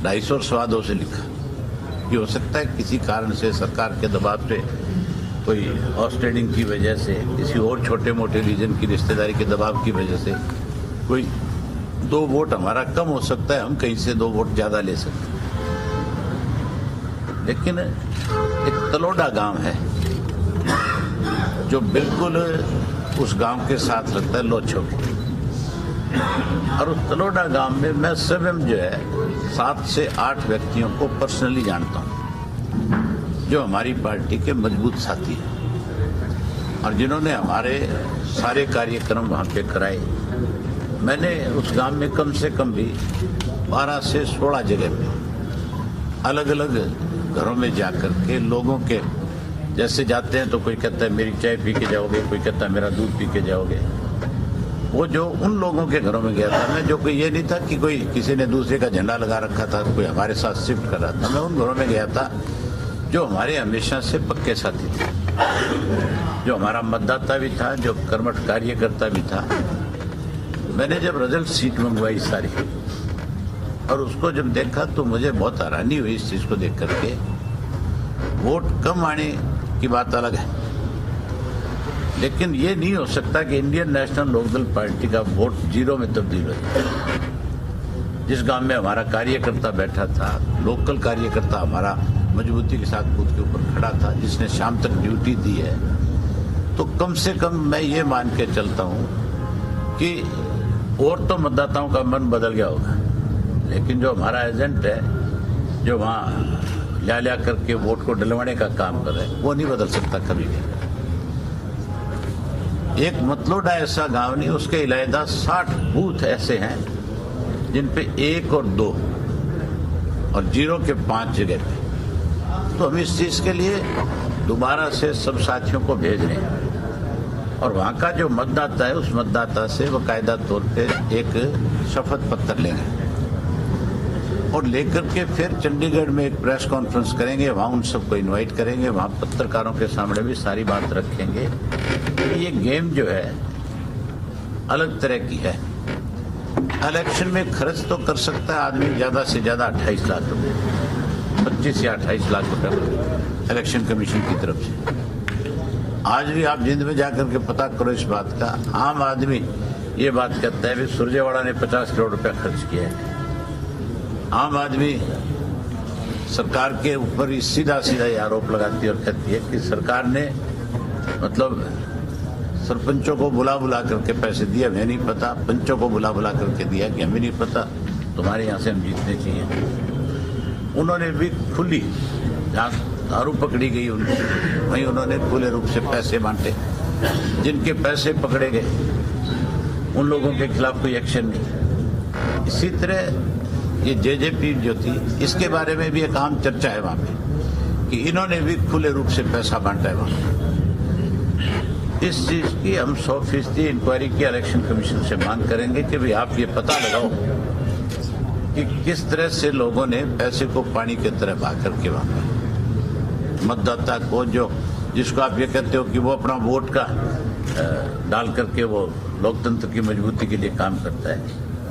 250 स्वादों से लिखा। ये हो सकता है किसी कारण से, सरकार के दबाव से, कोई हॉर्स ट्रेडिंग की वजह से, किसी और छोटे मोटे रीजन की रिश्तेदारी के दबाव की वजह से कोई 2 वोट हमारा कम हो सकता है, हम कहीं से 2 वोट ज्यादा ले सकते हैं। लेकिन एक तलोड़ा गांव है जो बिल्कुल उस गांव के साथ लगता है लोचो, और उस तलोड़ा गांव में मैं स्वयं जो है 7 से 8 व्यक्तियों को पर्सनली जानता हूं जो हमारी पार्टी के मजबूत साथी हैं और जिन्होंने हमारे सारे कार्यक्रम वहां पे कराए। मैंने उस गांव में कम से कम भी 12 से 16 जगह पे अलग अलग घरों में जाकर के लोगों के, जैसे जाते हैं तो कोई कहता है मेरी चाय पी के जाओगे, कोई कहता है मेरा दूध पी के जाओगे। वो जो उन लोगों के घरों में गया था मैं, जो कोई ये नहीं था कि कोई किसी ने दूसरे का झंडा लगा रखा था, कोई हमारे साथ शिफ्ट कर रहा था। मैं उन घरों में गया था जो हमारे हमेशा से पक्के साथी थे, जो हमारा मतदाता भी था, जो कर्मठ कार्यकर्ता भी था। मैंने जब रिजल्ट सीट मंगवाई सारी और उसको जब देखा तो मुझे बहुत हैरानी हुई इस चीज को देख करके। वोट कम आने की बात अलग है, लेकिन ये नहीं हो सकता कि इंडियन नेशनल लोकदल पार्टी का वोट 0 में तब्दील हो जाए। जिस गांव में हमारा कार्यकर्ता बैठा था, लोकल कार्यकर्ता हमारा मजबूती के साथ बूथ के ऊपर खड़ा था, जिसने शाम तक ड्यूटी दी है, तो कम से कम मैं ये मान के चलता हूं कि और तो मतदाताओं का मन बदल गया होगा, लेकिन जो हमारा एजेंट है जो वहां ल्या करके वोट को डलवाने का काम कर रहे हैं, वो नहीं बदल सकता कभी भी। एक मतलोडा ऐसा गांव नहीं, उसके इलायदा 60 बूथ ऐसे हैं जिन पे 1 और 2 और 0 के 5 जगह पे। तो हम इस चीज के लिए दोबारा से सब साथियों को भेज रहे हैं और वहां का जो मतदाता है उस मतदाता से बाकायदा तौर पे एक शपथ पत्र लेंगे और लेकर के फिर चंडीगढ़ में एक प्रेस कॉन्फ्रेंस करेंगे, वहां उन सबको इनवाइट करेंगे, वहां पत्रकारों के सामने भी सारी बात रखेंगे। ये गेम जो है अलग तरह की है। इलेक्शन में खर्च तो कर सकता है आदमी ज्यादा से ज्यादा 28 लाख रुपए, 25 या 28 लाख रुपए इलेक्शन कमीशन की तरफ से। आज भी आप जिंद में जाकर के पता करो इस बात का, आम आदमी ये बात कहता है भी सुरजेवाड़ा ने 50 करोड़ रुपया खर्च किया है। आम आदमी सरकार के ऊपर ही सीधा सीधा ये आरोप लगाती है और कहती है कि सरकार ने मतलब सरपंचों को बुला करके पैसे दिए, हमें नहीं पता, पंचों को बुला करके दिया कि हमें नहीं पता, तुम्हारे यहाँ से हम जीतने चाहिए। उन्होंने भी खुली, जहाँ दारू पकड़ी गई उनको, वहीं उन्होंने खुले रूप से पैसे बांटे। जिनके पैसे पकड़े गए उन लोगों के खिलाफ कोई एक्शन नहीं। इसी तरह ये जेजेपी जो थी, इसके बारे में भी एक आम चर्चा है वहां पे कि इन्होंने भी खुले रूप से पैसा बांटा है वहां। इस चीज की हम 100% इंक्वायरी की इलेक्शन कमीशन से मांग करेंगे कि भाई आप ये पता लगाओ कि किस तरह से लोगों ने पैसे को पानी की तरह बहा करके वहां मतदाता को, जो जिसको आप ये कहते हो कि वो अपना वोट का डाल करके वो लोकतंत्र की मजबूती के लिए काम करता है,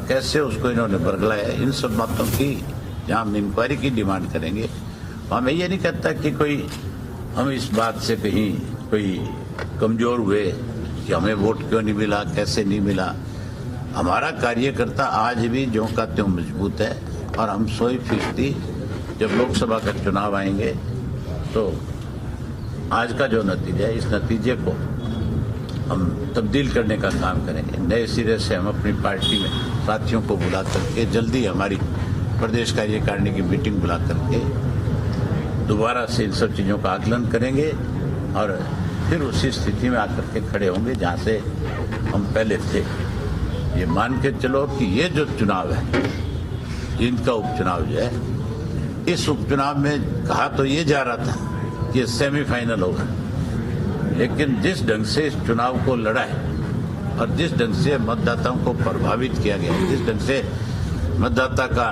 कैसे उसको इन्होंने बरगलाया। इन सब बातों की जहां हम इंक्वायरी की डिमांड करेंगे, वहां मैं ये नहीं कहता कि कोई हम इस बात से कहीं कोई कमजोर हुए कि हमें वोट क्यों नहीं मिला, कैसे नहीं मिला। हमारा कार्यकर्ता आज भी ज्यों का त्यों मजबूत है और हम 100% जब लोकसभा का चुनाव आएंगे तो आज का जो नतीजा है, इस नतीजे को हम तब्दील करने का काम करेंगे। नए सिरे से हम अपनी पार्टी में साथियों को बुला करके जल्दी हमारी प्रदेश कार्यकारिणी की मीटिंग बुला करके दोबारा से इन सब चीज़ों का आकलन करेंगे और फिर उसी स्थिति में आकर के खड़े होंगे जहाँ से हम पहले थे। ये मान के चलो कि ये जो चुनाव है, इनका उपचुनाव जो है, इस उपचुनाव में कहा तो ये जा रहा था कि सेमीफाइनल होगा, लेकिन जिस ढंग से इस चुनाव को लड़ा है और जिस ढंग से मतदाताओं को प्रभावित किया गया, जिस ढंग से मतदाता का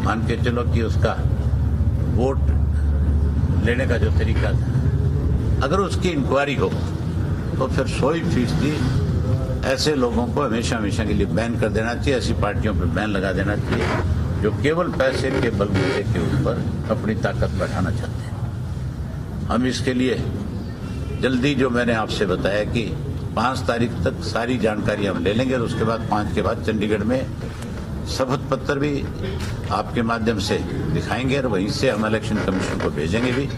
मान के चलो कि उसका वोट लेने का जो तरीका था, अगर उसकी इंक्वायरी हो तो फिर 100% ऐसे लोगों को हमेशा के लिए बैन कर देना चाहिए, ऐसी पार्टियों पर बैन लगा देना चाहिए जो केवल पैसे के बलबूते के ऊपर अपनी ताकत बढ़ाना चाहते हैं। हम इसके लिए जल्दी, जो मैंने आपसे बताया कि 5 तारीख तक सारी जानकारी हम ले लेंगे और उसके बाद 5 के बाद चंडीगढ़ में शपथ पत्र भी आपके माध्यम से दिखाएंगे और वहीं से हम इलेक्शन कमीशन को भेजेंगे भी,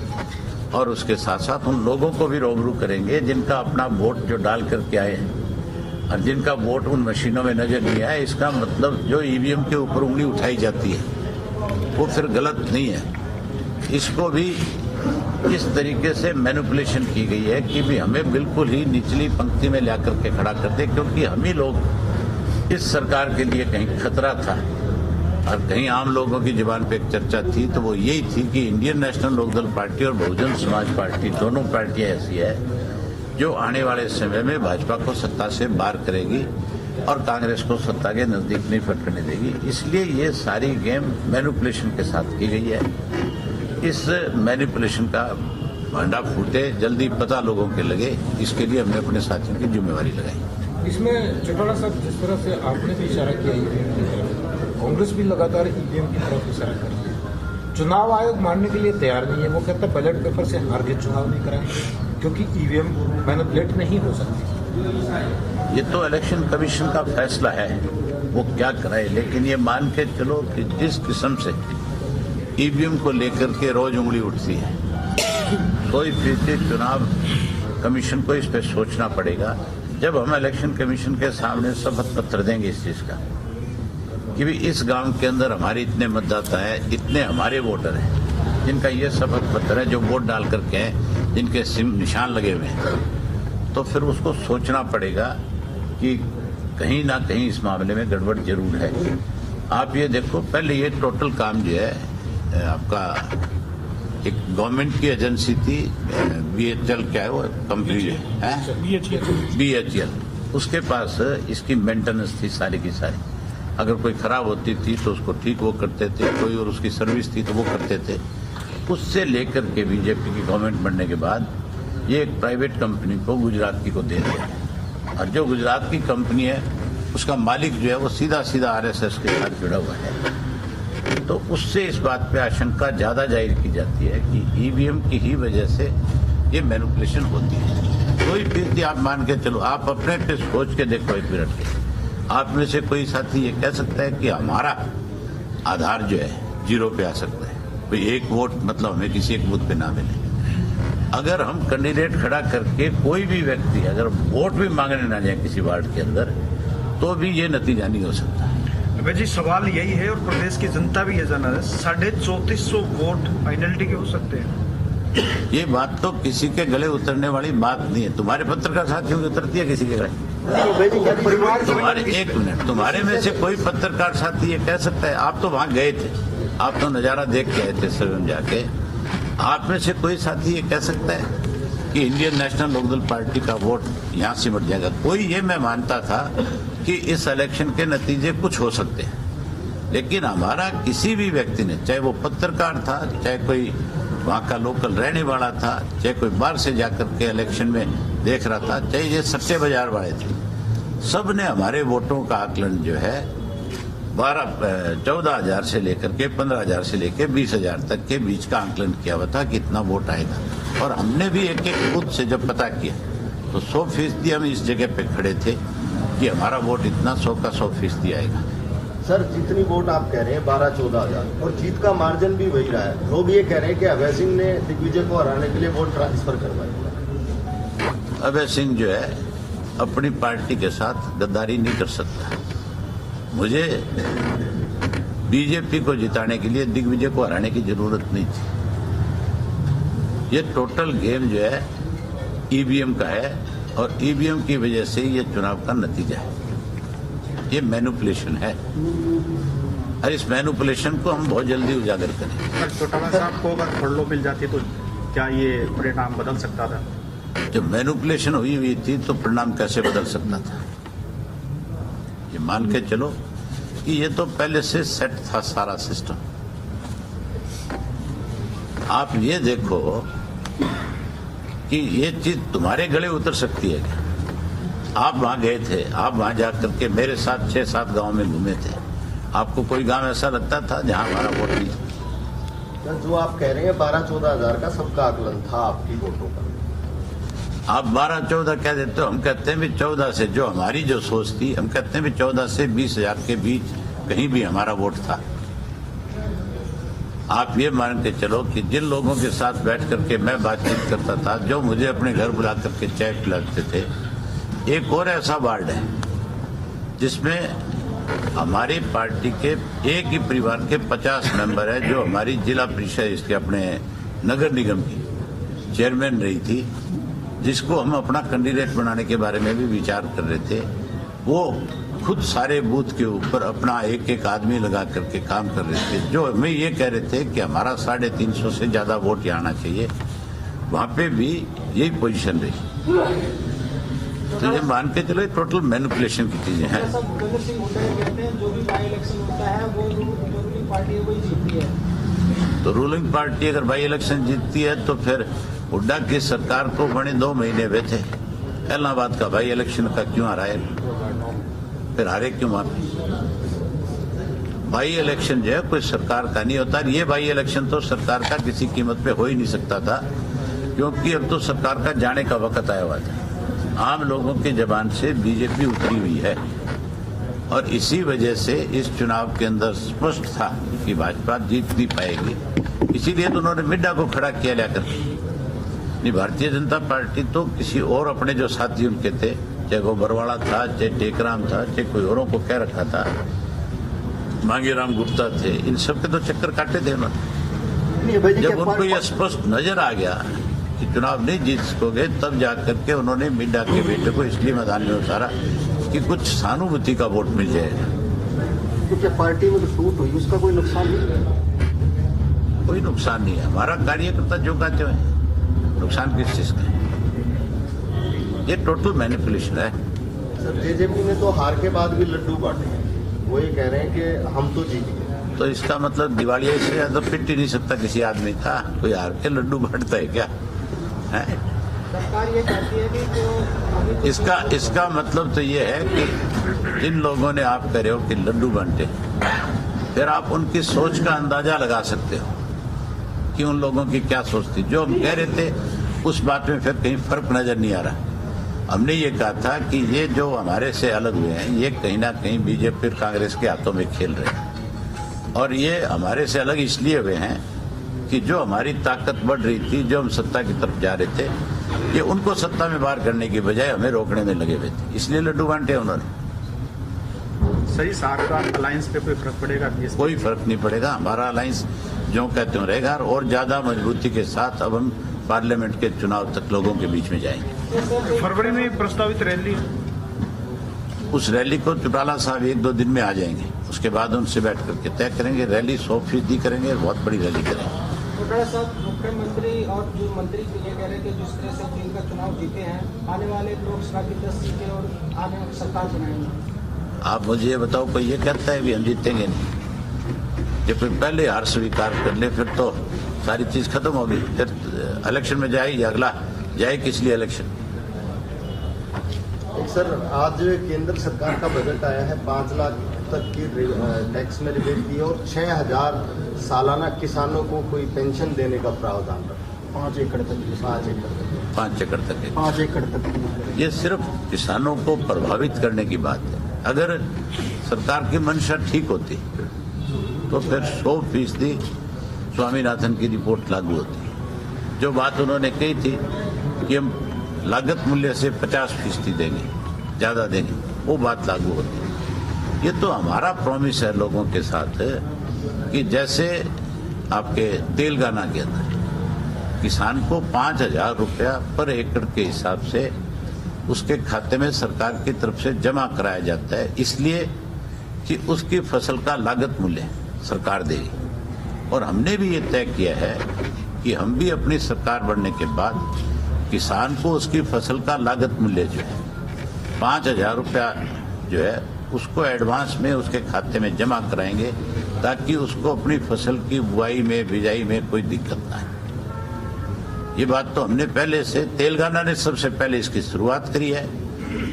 और उसके साथ साथ उन लोगों को भी रूबरू करेंगे जिनका अपना वोट जो डाल करके आए हैं और जिनका वोट उन मशीनों में नजर नहीं आया। इसका मतलब जो ईवीएम के ऊपर उंगली उठाई जाती है वो फिर गलत नहीं है। इसको भी इस तरीके से मैनिपुलेशन की गई है कि भी हमें बिल्कुल ही निचली पंक्ति में ला करके खड़ा कर दे, क्योंकि हम ही लोग इस सरकार के लिए कहीं खतरा था और कहीं आम लोगों की जुबान पे एक चर्चा थी, तो वो यही थी कि इंडियन नेशनल लोकदल पार्टी और बहुजन समाज पार्टी दोनों पार्टियां ऐसी है जो आने वाले समय में भाजपा को सत्ता से बाहर करेगी और कांग्रेस को सत्ता के नजदीक नहीं फटकने देगी। इसलिए ये सारी गेम मैनिपुलेशन के साथ की गई है। इस मैनिपुलेशन का भांडा फूटे, जल्दी पता लोगों के लगे, इसके लिए हमने अपने साथियों की जिम्मेवारी लगाई। इसमें चौटाला साहब, जिस तरह से आपने भी इशारा किया ईवीएम की तरफ, कांग्रेस भी लगातार ईवीएम की तरफ इशारा कर रही है। चुनाव आयोग मानने के लिए तैयार नहीं है। वो कहता है बैलेट पेपर से हार के चुनाव नहीं कराएंगे क्योंकि ईवीएम मैनिपुलेट नहीं हो सकती। ये तो इलेक्शन कमीशन का फैसला है, वो क्या कराए, लेकिन ये मान के चलो कि जिस किस्म से ईवीएम को लेकर के रोज उंगली उठती है, कोई फीसदी चुनाव कमीशन को इस पर सोचना पड़ेगा। जब हम इलेक्शन कमीशन के सामने शपथ पत्र देंगे इस चीज का कि भी इस गांव के अंदर हमारे इतने मतदाता हैं, इतने हमारे वोटर हैं जिनका ये शपथ पत्र है, जो वोट डाल करके हैं, जिनके सिम निशान लगे हुए हैं, तो फिर उसको सोचना पड़ेगा कि कहीं ना कहीं इस मामले में गड़बड़ जरूर है। आप ये देखो, पहले ये टोटल काम जो है आपका एक गवर्नमेंट की एजेंसी थी, BHEL, क्या है वो कंपनी है, BHEL, उसके पास इसकी मेंटेनेंस थी सारी की सारी। अगर कोई खराब होती थी तो उसको ठीक वो करते थे, कोई और उसकी सर्विस थी तो वो करते थे। उससे लेकर के बीजेपी की गवर्नमेंट बनने के बाद ये एक प्राइवेट कंपनी को, गुजरात की को दे दिया, और जो गुजरात की कंपनी है उसका मालिक जो है वो सीधा सीधा RSS के साथ जुड़ा हुआ है। तो उससे इस बात पे आशंका ज्यादा जाहिर की जाती है कि ईवीएम की ही वजह से ये मैनिपुलेशन होती है। कोई फीसदी आप मान के चलो, आप अपने पे सोच के देखो एक मिनट के, आप में से कोई साथी ये कह सकता है कि हमारा आधार जो है 0 पे आ सकता है, कोई एक वोट मतलब हमें किसी एक बूथ पे ना मिले। अगर हम कैंडिडेट खड़ा करके कोई भी व्यक्ति अगर वोट भी मांगने ना जाए किसी वार्ड के अंदर, तो भी ये नतीजा नहीं हो सकता। जी सवाल यही है और प्रदेश की जनता भी ये जाना है, 3450 वोट फाइनलिटी के हो सकते हैं। ये बात तो किसी के गले उतरने वाली बात नहीं है। तुम्हारे पत्रकार साथियों की उतरती है किसी के गले? तुम्हारे, एक मिनट, तुम्हारे में से कोई पत्रकार साथी ये कह सकता है? आप तो वहां गए थे, आप तो नजारा देख के आए थे सदन जाके, आप में से कोई साथी ये कह सकता है कि इंडियन नेशनल लोकदल पार्टी का वोट यहाँ सिमट जाएगा? कोई ये मैं मानता था कि इस इलेक्शन के नतीजे कुछ हो सकते हैं, लेकिन हमारा किसी भी व्यक्ति ने, चाहे वो पत्रकार था, चाहे कोई वहाँ का लोकल रहने वाला था, चाहे कोई बाहर से जाकर के इलेक्शन में देख रहा था, चाहे ये सट्टे बाजार वाले थे, सब ने हमारे वोटों का आकलन जो है 14,000 से लेकर के 15,000 से लेकर 20,000 तक के बीच का आकलन किया हुआ था कि इतना वोट आएगा। और हमने भी एक एक बूथ से जब पता किया तो 100% हम इस जगह पे खड़े थे कि हमारा वोट इतना 100 का 100% आएगा। सर, जितनी वोट आप कह रहे हैं 12-14,000 और जीत का मार्जिन भी वही रहा है। लोग ये कह रहे हैं कि अभय सिंह ने दिग्विजय को हराने के लिए वोट ट्रांसफर करवाया। अभय सिंह जो है अपनी पार्टी के साथ गद्दारी नहीं कर सकता। मुझे बीजेपी को जिताने के लिए दिग्विजय को हराने की जरूरत नहीं थी। ये टोटल गेम जो है ईवीएम का है और ईवीएम की वजह से ये चुनाव का नतीजा है। ये मैनिपुलेशन है और इस मैनिपुलेशन को हम बहुत जल्दी उजागर करें। चौटाला साहब को अगर फड़लो मिल जाती तो क्या ये परिणाम बदल सकता था? जब मैनिपुलेशन हुई थी तो परिणाम कैसे बदल सकता था? ये मान के चलो कि ये तो पहले से सेट था सारा सिस्टम। आप ये देखो कि ये चीज तुम्हारे गले उतर सकती है क्या? आप वहां गए थे, आप वहां जाकर के मेरे साथ 6-7 गांव में घूमे थे, आपको कोई गांव ऐसा लगता था जहां हमारा वोट नहीं था? सर, जो आप कह रहे हैं 12-14 हजार का सबका आकलन था आपकी वोटों का। आप 12-14 कह देते हो, हम कहते हैं भी 14 से, जो हमारी जो सोच थी, हम कहते हैं भी 14 से 20,000 के बीच कहीं भी हमारा वोट था। आप ये मान के चलो कि जिन लोगों के साथ बैठ करके मैं बातचीत करता था, जो मुझे अपने घर बुला करके चाय पिलाते थे, एक और ऐसा वार्ड है जिसमें हमारी पार्टी के एक ही परिवार के 50 मेंबर है, जो हमारी जिला परिषद इसके अपने नगर निगम की चेयरमैन रही थी, जिसको हम अपना कैंडिडेट बनाने के बारे में भी विचार कर रहे थे। वो खुद सारे बूथ के ऊपर अपना एक एक आदमी लगा करके काम कर रहे थे, जो हमें ये कह रहे थे कि हमारा 350 से ज्यादा वोट यहाँ आना चाहिए। वहां पे भी यही पोजीशन रही। तो ये मान के चलो टोटल मैनिपुलेशन की चीजें हैं। भूपेंद्र सिंह हुड्डा कहते हैं जो भी बाई इलेक्शन होता है वो रूलिंग पार्टी है वही जीतती है। तो रूलिंग पार्टी अगर बाई इलेक्शन जीतती है तो फिर हुड्डा की सरकार को बड़े 2 महीने हुए थे, इलाहाबाद का बाई इलेक्शन का क्यों हारा है? फिर हारे क्यों वहां पे? बाई इलेक्शन जो है कोई सरकार का नहीं होता। ये बाई इलेक्शन तो सरकार का किसी कीमत पे हो ही नहीं सकता था, क्योंकि अब तो सरकार का जाने का वक्त आया हुआ था। आम लोगों की जबान से बीजेपी उतरी हुई है और इसी वजह से इस चुनाव के अंदर स्पष्ट था कि भाजपा जीत नहीं पाएगी। इसीलिए तो उन्होंने मिड्डा को खड़ा किया लेकर। नहीं, भारतीय जनता पार्टी तो किसी और अपने जो साथी उनके थे, चाहे वो बरवाड़ा था, चाहे टेकराम था, चाहे कोई औरों को कह रखा था, मांगीराम गुप्ता थे, इन सब के तो चक्कर काटे थे उन्होंने। जब उनको यह स्पष्ट नजर आ गया कि चुनाव नहीं जीत सकोगे, तब जाकर के उन्होंने मिड्डा के बेटे को इसलिए मैदान में उतारा कि कुछ सहानुभूति का वोट मिल जाएगा। तो क्या पार्टी में टूट हुई, उसका कोई नुकसान नहीं? कोई नुकसान नहीं है। हमारा कार्यकर्ता जो कहते हैं, नुकसान किस चीज का? ये टोटल मैनिपुलेशन है। सर, जेजेपी ने तो हार के बाद भी लड्डू बांटे, वो ये कह रहे हैं कि हम तो जीत गए। तो इसका मतलब दिवालिया से ज्यादा पिट ही नहीं सकता किसी आदमी का। कोई हार के लड्डू बांटता है क्या? है? सरकार ये कहती है कि जो इसका मतलब तो ये है कि जिन लोगों ने आप कह रहे हो कि लड्डू बांटे, फिर आप उनकी सोच का अंदाजा लगा सकते हो कि उन लोगों की क्या सोच थी। जो हम कह रहे थे उस बात में फिर कहीं फर्क नजर नहीं आ रहा। हमने ये कहा था कि ये जो हमारे से अलग हुए हैं, ये कहीं ना कहीं बीजेपी और कांग्रेस के हाथों में खेल रहे हैं, और ये हमारे से अलग इसलिए हुए हैं कि जो हमारी ताकत बढ़ रही थी, जो हम सत्ता की तरफ जा रहे थे, ये उनको सत्ता में बाहर करने की बजाय हमें रोकने में लगे हुए थे, इसलिए लड्डू बांटे उन्होंने। सही साथ का अलायंस पे कोई फर्क पड़ेगा? कोई फर्क नहीं पड़ेगा। हमारा अलायंस जो कहते हो रहेगा, और ज्यादा मजबूती के साथ अब हम पार्लियामेंट के चुनाव तक लोगों के बीच में जाएंगे। फरवरी में प्रस्तावित रैली, उस रैली को चौटाला साहब 1-2 दिन में आ जाएंगे, उसके बाद उनसे बैठ करके तय करेंगे। रैली 100% करेंगे, बहुत बड़ी रैली करेंगे। हुड्डा साहब, मुख्यमंत्री और जो मंत्री ये कह रहे हैं कि जिस तरह से दिन का चुनाव जीते हैं, आने वाले लोकसभा की 10 सीटें और आने सरकार बनाएंगे। आप मुझे ये बताओ, कोई ये कहता है भी हम जीतेंगे नहीं? जब कोई पहले हार स्वीकार कर ले फिर तो सारी चीज खत्म होगी। फिर इलेक्शन में जाए या अगला जाए, किस लिए इलेक्शन? सर, आज केंद्र सरकार का बजट आया है, 5 लाख तक की टैक्स में रिबेट दी और 6,000 सालाना किसानों को कोई पेंशन देने का प्रावधान रखा। 5 एकड़ तक 5 एकड़ तक 5 एकड़ तक। ये सिर्फ किसानों को प्रभावित करने की बात है। अगर सरकार की मंशा ठीक होती तो फिर 100% स्वामीनाथन की रिपोर्ट लागू होती। जो बात उन्होंने कही थी कि हम लागत मूल्य से 50% देंगे, ज्यादा देंगे, वो बात लागू होती। ये तो हमारा प्रॉमिस है लोगों के साथ कि जैसे आपके तेलंगाना के अंदर किसान को 5,000 रुपया पर एकड़ के हिसाब से उसके खाते में सरकार की तरफ से जमा कराया जाता है, इसलिए कि उसकी फसल का लागत मूल्य सरकार देगी। और हमने भी ये तय किया है कि हम भी अपनी सरकार बनने के बाद किसान को उसकी फसल का लागत मूल्य जो है 5,000 रुपया जो है उसको एडवांस में उसके खाते में जमा कराएंगे, ताकि उसको अपनी फसल की बुआई में, बिजाई में कोई दिक्कत ना आए। ये बात तो हमने पहले से, तेलंगाना ने सबसे पहले इसकी शुरुआत करी है।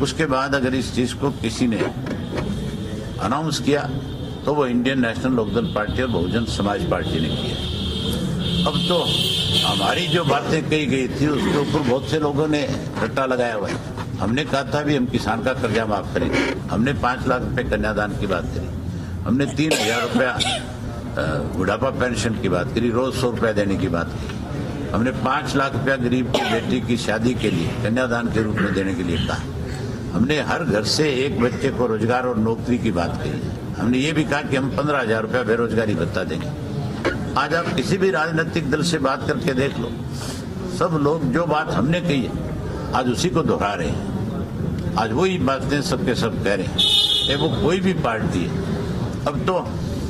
उसके बाद अगर इस चीज को किसी ने अनाउंस किया तो वो इंडियन नेशनल लोकदल पार्टी और बहुजन समाज पार्टी ने किया। अब तो हमारी जो बातें कही गई थी उसके ऊपर बहुत से लोगों ने रट्टा लगाया हुआ है। हमने कहा था भी हम किसान का कर्जा माफ करेंगे, हमने 5 लाख रुपए कन्यादान की बात करी, हमने 3,000 रुपया बुढ़ापा पेंशन की बात करी, रोज 100 रुपया देने की बात की, हमने 5 लाख रुपया गरीब की बेटी की शादी के लिए कन्यादान के रूप में देने के लिए कहा, हमने हर घर से एक बच्चे को रोजगार और नौकरी की बात कही, हमने ये भी कहा कि हम 15,000 रुपया बेरोजगारी भत्ता देंगे। आज आप किसी भी राजनीतिक दल से बात करके देख लो, सब लोग जो बात हमने कही है आज उसी को दोहरा रहे हैं, आज वही बातें सबके सब कह रहे हैं, चाहे वो कोई भी पार्टी है। अब तो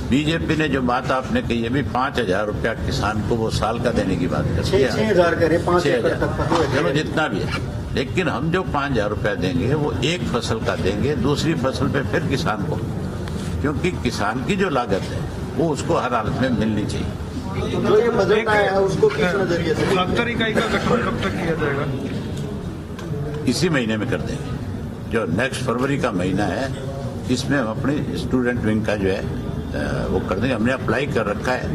बीजेपी ने जो बात आपने कही है भी 5,000 रुपया किसान को वो साल का देने की बात करती है, 6,000 करे 5,000 तक चलो जितना भी है, लेकिन हम जो 5,000 रुपया देंगे वो एक फसल का देंगे, दूसरी फसल पे फिर किसान को, क्योंकि किसान की जो लागत है वो उसको हर हालत में मिलनी चाहिए। जो ये बजट आया है उसको किस नजरिए से 69 इकाई का गठन कब तक किया जाएगा? इसी महीने में कर देंगे, जो नेक्स्ट फरवरी का महीना है इसमें हम अपनी स्टूडेंट विंग का जो है वो कर देंगे। हमने अप्लाई कर रखा है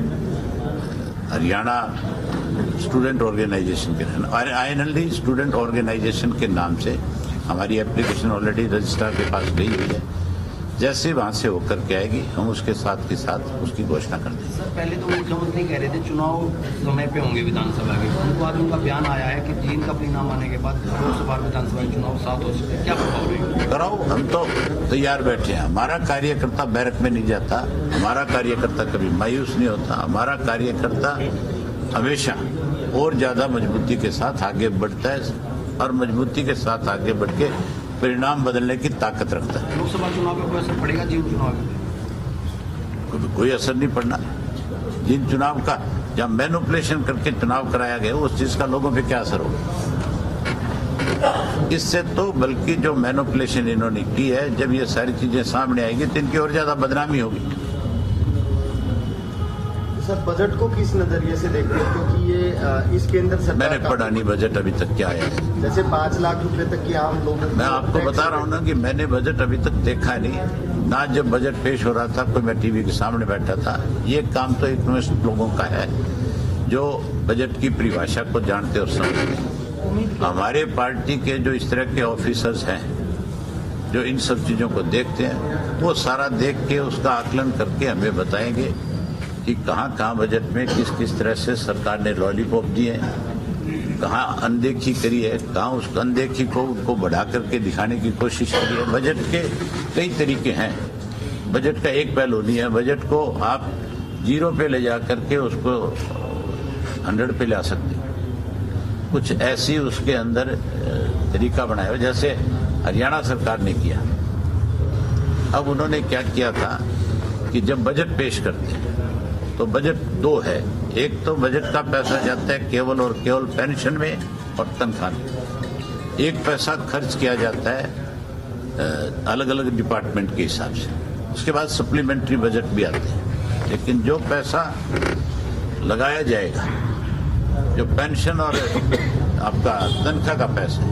हरियाणा स्टूडेंट ऑर्गेनाइजेशन के INLD स्टूडेंट ऑर्गेनाइजेशन के नाम से हमारी एप्लीकेशन ऑलरेडी रजिस्ट्रार के पास गई हुई है। जैसे वहां से होकर के आएगी हम उसके साथ के साथ उसकी घोषणा कर देंगे। सर पहले तो मुख्यमंत्री कह रहे थे चुनाव समय पे होंगे विधानसभा के, उनको आज उनका बयान आया है कि जीन का परिणाम आने के बाद 200 बार विधानसभा के चुनाव 7 हो सकते हैं, क्या प्रभाव रहेगा? कराओ, हम तो तैयार बैठे हैं। हमारा कार्यकर्ता बैरक में नहीं जाता, हमारा कार्यकर्ता कभी मायूस नहीं होता, हमारा कार्यकर्ता हमेशा और ज्यादा मजबूती के साथ आगे बढ़ता है और मजबूती के साथ आगे बढ़ के परिणाम बदलने की ताकत रखता है। लोकसभा चुनाव पे कोई असर पड़ेगा जीन चुनाव पे? कोई असर नहीं पड़ना। जिन चुनाव का जब मैनिपुलेशन करके चुनाव कराया गया उस चीज का लोगों पे क्या असर होगा? इससे तो बल्कि जो मैनिपुलेशन इन्होंने की है, जब ये सारी चीजें सामने आएगी तो इनकी और ज्यादा बदनामी होगी। सर बजट को किस नजरिए से देखते हैं, क्योंकि ये इस केंद्र सरकार मैंने पढ़ा नहीं बजट अभी तक क्या आया है। जैसे 5 लाख रुपए तक की आम लोगों मैं आपको बता रहा हूँ ना कि मैंने बजट अभी तक देखा नहीं ना। जब बजट पेश हो रहा था कोई मैं टीवी के सामने बैठा था। ये काम तो इकोनॉमिस्ट लोगों का है जो बजट की परिभाषा को जानते और समझते हैं। हमारे पार्टी के जो इस तरह के ऑफिसर्स हैं जो इन सब चीजों को देखते हैं, वो सारा देख के उसका आकलन करके हमें बताएंगे कि कहाँ कहाँ बजट में किस किस तरह से सरकार ने लॉलीपॉप दिए, कहाँ अनदेखी करी है, कहाँ उस अनदेखी को उनको बढ़ा करके दिखाने की कोशिश करी है। बजट के कई तरीके हैं, बजट का एक पहलू नहीं है। बजट को आप 0 पे ले जा करके उसको 100 पे ला सकते हैं। कुछ ऐसी उसके अंदर तरीका बनाया जैसे हरियाणा सरकार ने किया। अब उन्होंने क्या किया था कि जब बजट पेश करते हैं तो बजट 2 है। एक तो बजट का पैसा जाता है केवल और केवल पेंशन में और तनख्वाह में। एक पैसा खर्च किया जाता है अलग अलग डिपार्टमेंट के हिसाब से। उसके बाद सप्लीमेंट्री बजट भी आते हैं। लेकिन जो पैसा लगाया जाएगा, जो पेंशन और आपका तनख्वाह का पैसा है,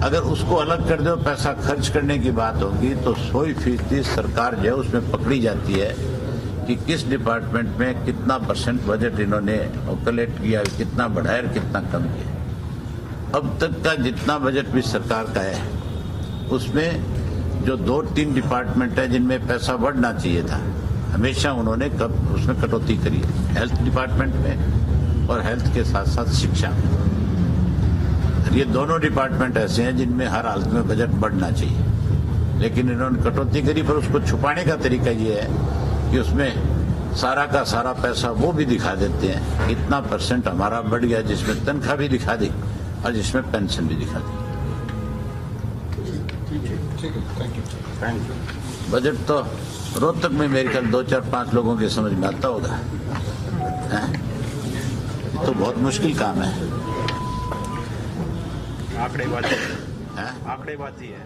अगर उसको अलग कर दो, पैसा खर्च करने की बात होगी तो 100% सरकार जो है उसमें पकड़ी जाती है कि किस डिपार्टमेंट में कितना % बजट इन्होंने कलेक्ट किया, कितना बढ़ाया और कितना कम किया। अब तक का जितना बजट भी सरकार का है उसमें जो 2-3 डिपार्टमेंट है जिनमें पैसा बढ़ना चाहिए था, हमेशा उन्होंने उसमें कटौती करी है। हेल्थ डिपार्टमेंट में और हेल्थ के साथ साथ शिक्षा में। ये दोनों डिपार्टमेंट ऐसे हैं जिनमें हर हालत में बजट बढ़ना चाहिए, लेकिन इन्होंने कटौती करी। पर उसको छुपाने का तरीका ये है कि उसमें सारा का सारा पैसा वो भी दिखा देते हैं, इतना % हमारा बढ़ गया, जिसमें तनख्वाह भी दिखा दी और जिसमें पेंशन भी दिखा दी। Thank you. बजट तो रोहतक में मेरे ख्याल 2-4-5 लोगों के समझ में आता होगा। तो बहुत मुश्किल काम है। आंकड़ेबाजी है।